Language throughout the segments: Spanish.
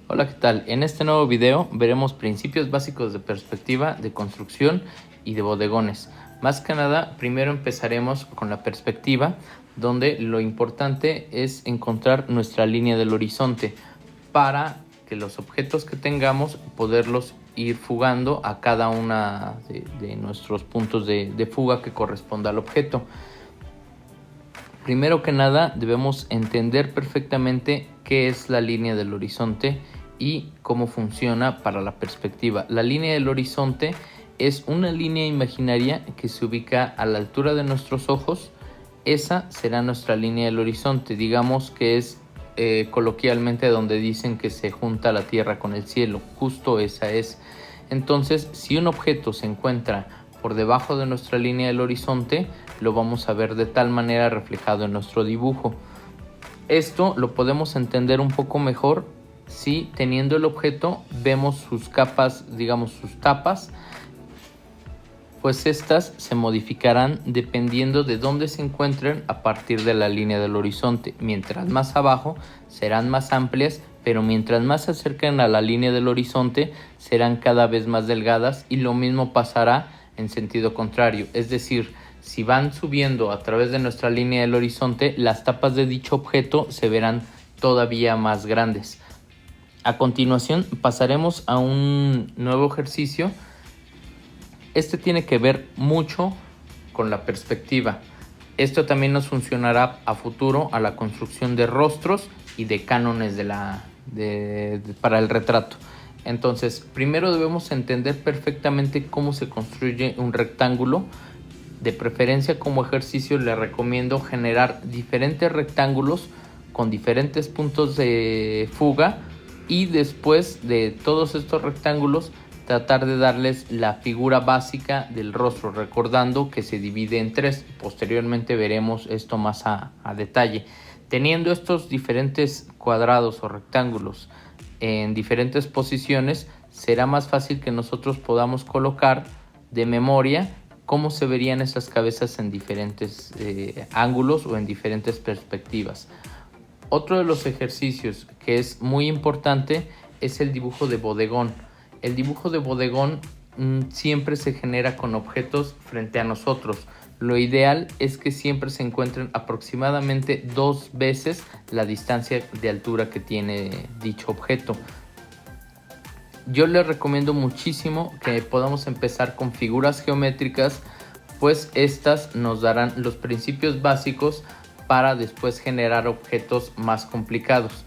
Hola, ¿qué tal? En este nuevo video veremos principios básicos de perspectiva, de construcción y de bodegones. Más que nada, primero empezaremos con la perspectiva, donde lo importante es encontrar nuestra línea del horizonte para que los objetos que tengamos poderlos ir fugando a cada una de nuestros puntos de fuga que corresponda al objeto. Primero que nada, debemos entender perfectamente qué es la línea del horizonte y cómo funciona para la perspectiva. La línea del horizonte es una línea imaginaria que se ubica a la altura de nuestros ojos. Esa será nuestra línea del horizonte. Digamos que es coloquialmente donde dicen que se junta la tierra con el cielo. Justo esa es. Entonces, si un objeto se encuentra por debajo de nuestra línea del horizonte, lo vamos a ver de tal manera reflejado en nuestro dibujo. Esto lo podemos entender un poco mejor si teniendo el objeto vemos sus capas, digamos sus tapas, pues estas se modificarán dependiendo de dónde se encuentren a partir de la línea del horizonte. Mientras más abajo serán más amplias, pero mientras más se acerquen a la línea del horizonte serán cada vez más delgadas, y lo mismo pasará en sentido contrario. Es decir, si van subiendo a través de nuestra línea del horizonte, las tapas de dicho objeto se verán todavía más grandes. A continuación pasaremos a un nuevo ejercicio. Este tiene que ver mucho con la perspectiva. Esto también nos funcionará a futuro a la construcción de rostros y de cánones para el retrato. Entonces, primero debemos entender perfectamente cómo se construye un rectángulo. De preferencia, como ejercicio les recomiendo generar diferentes rectángulos con diferentes puntos de fuga, y después de todos estos rectángulos tratar de darles la figura básica del rostro, recordando que se divide en tres. Posteriormente veremos esto más a detalle. Teniendo estos diferentes cuadrados o rectángulos en diferentes posiciones, será más fácil que nosotros podamos colocar de memoria cómo se verían esas cabezas en diferentes ángulos o en diferentes perspectivas. Otro de los ejercicios que es muy importante es el dibujo de bodegón. El dibujo de bodegón siempre se genera con objetos frente a nosotros. Lo ideal es que siempre se encuentren aproximadamente 2 veces la distancia de altura que tiene dicho objeto. Yo les recomiendo muchísimo que podamos empezar con figuras geométricas, pues estas nos darán los principios básicos para después generar objetos más complicados.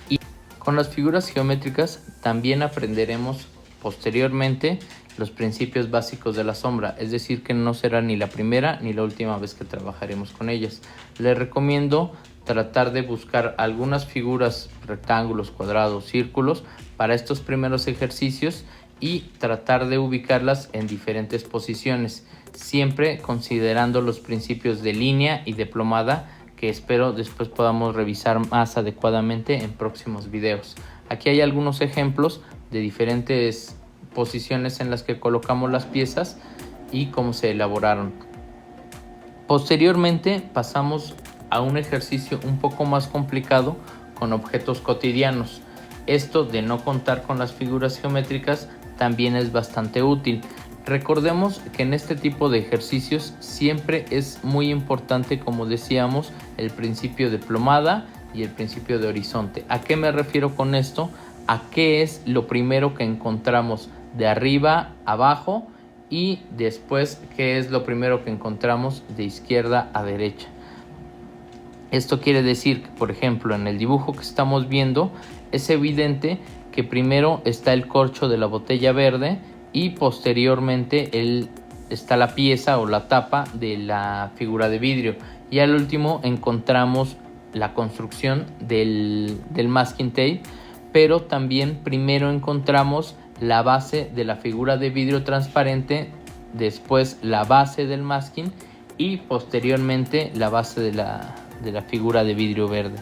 Y con las figuras geométricas también aprenderemos posteriormente los principios básicos de la sombra, es decir, que no será ni la primera ni la última vez que trabajaremos con ellas. Les recomiendo tratar de buscar algunas figuras, rectángulos, cuadrados, círculos para estos primeros ejercicios y tratar de ubicarlas en diferentes posiciones, siempre considerando los principios de línea y de plomada, que espero después podamos revisar más adecuadamente en próximos videos. Aquí hay algunos ejemplos de diferentes posiciones en las que colocamos las piezas y cómo se elaboraron. Posteriormente pasamos a un ejercicio un poco más complicado con objetos cotidianos. Esto de no contar con las figuras geométricas también es bastante útil. Recordemos que en este tipo de ejercicios siempre es muy importante, como decíamos, el principio de plomada y el principio de horizonte. ¿A qué me refiero con esto? A qué es lo primero que encontramos de arriba a abajo, y después qué es lo primero que encontramos de izquierda a derecha. Esto quiere decir que, por ejemplo, en el dibujo que estamos viendo, es evidente que primero está el corcho de la botella verde y posteriormente está la pieza o la tapa de la figura de vidrio, y al último encontramos la construcción del masking tape, pero también primero encontramos la base de la figura de vidrio transparente, después la base del masking y posteriormente la base de la figura de vidrio verde.